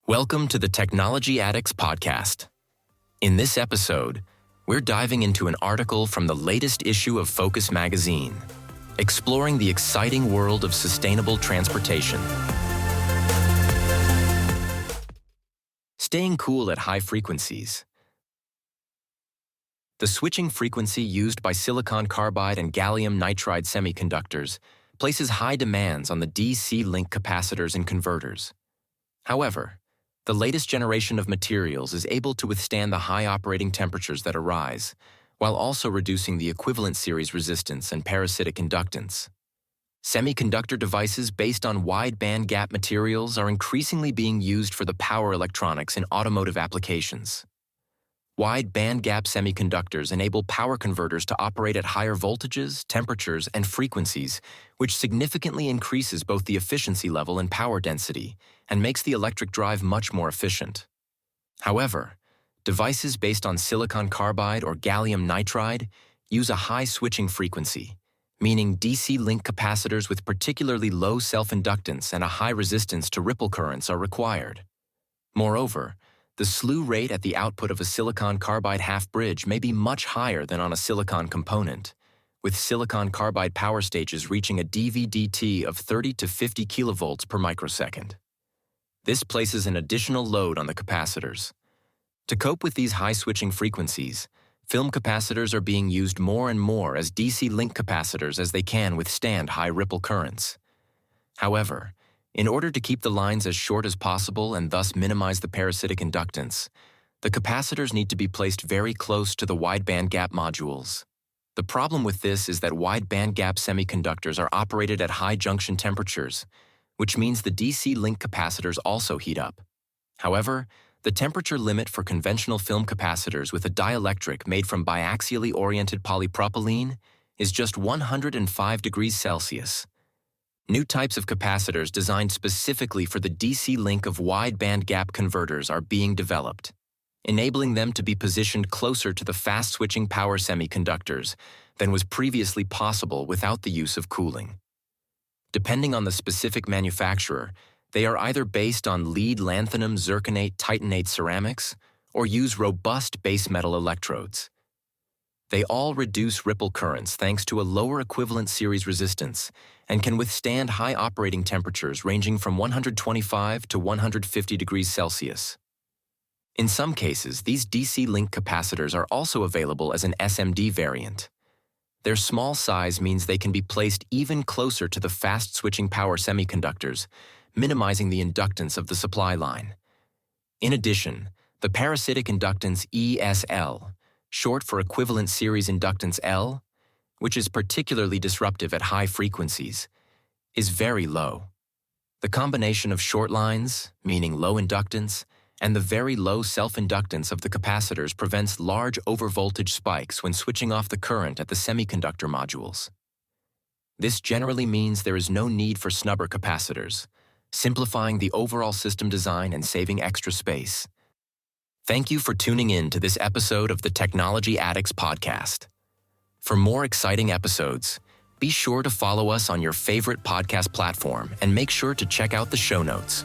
Welcome to the Technology Addicts podcast. In this episode, we're diving into an article from the latest issue of Focus magazine, exploring the exciting world of sustainable transportation. Staying cool at high frequencies. The switching frequency used by silicon carbide and gallium nitride semiconductors places high demands on the DC link capacitors and converters. However, the latest generation of materials is able to withstand the high operating temperatures that arise, while also reducing the equivalent series resistance and parasitic inductance. Semiconductor devices based on wide bandgap materials are increasingly being used for the power electronics in automotive applications. Wide bandgap semiconductors enable power converters to operate at higher voltages, temperatures, and frequencies, which significantly increases both the efficiency level and power density, and makes the electric drive much more efficient. However, devices based on silicon carbide or gallium nitride use a high switching frequency, meaning DC link capacitors with particularly low self-inductance and a high resistance to ripple currents are required. Moreover, the slew rate at the output of a silicon carbide half-bridge may be much higher than on a silicon component, with silicon carbide power stages reaching a dV/dt of 30 to 50 kilovolts per microsecond. This places an additional load on the capacitors. To cope with these high switching frequencies, film capacitors are being used more and more as DC link capacitors as they can withstand high ripple currents. However, in order to keep the lines as short as possible and thus minimize the parasitic inductance, the capacitors need to be placed very close to the wide bandgap modules. The problem with this is that wide bandgap semiconductors are operated at high junction temperatures, which means the DC link capacitors also heat up. However, the temperature limit for conventional film capacitors with a dielectric made from biaxially oriented polypropylene is just 105 degrees Celsius. New types of capacitors designed specifically for the DC link of wide bandgap converters are being developed, enabling them to be positioned closer to the fast-switching power semiconductors than was previously possible without the use of cooling. Depending on the specific manufacturer, they are either based on lead lanthanum zirconate titanate ceramics or use robust base metal electrodes. They all reduce ripple currents thanks to a lower equivalent series resistance and can withstand high operating temperatures ranging from 125 to 150 degrees Celsius. In some cases, these DC link capacitors are also available as an SMD variant. Their small size means they can be placed even closer to the fast-switching power semiconductors, minimizing the inductance of the supply line. In addition, the parasitic inductance ESL, short for equivalent series inductance L, which is particularly disruptive at high frequencies, is very low. The combination of short lines, meaning low inductance, and the very low self-inductance of the capacitors prevents large overvoltage spikes when switching off the current at the semiconductor modules. This generally means there is no need for snubber capacitors, simplifying the overall system design and saving extra space. Thank you for tuning in to this episode of the Technology Addicts podcast. For more exciting episodes, be sure to follow us on your favorite podcast platform and make sure to check out the show notes.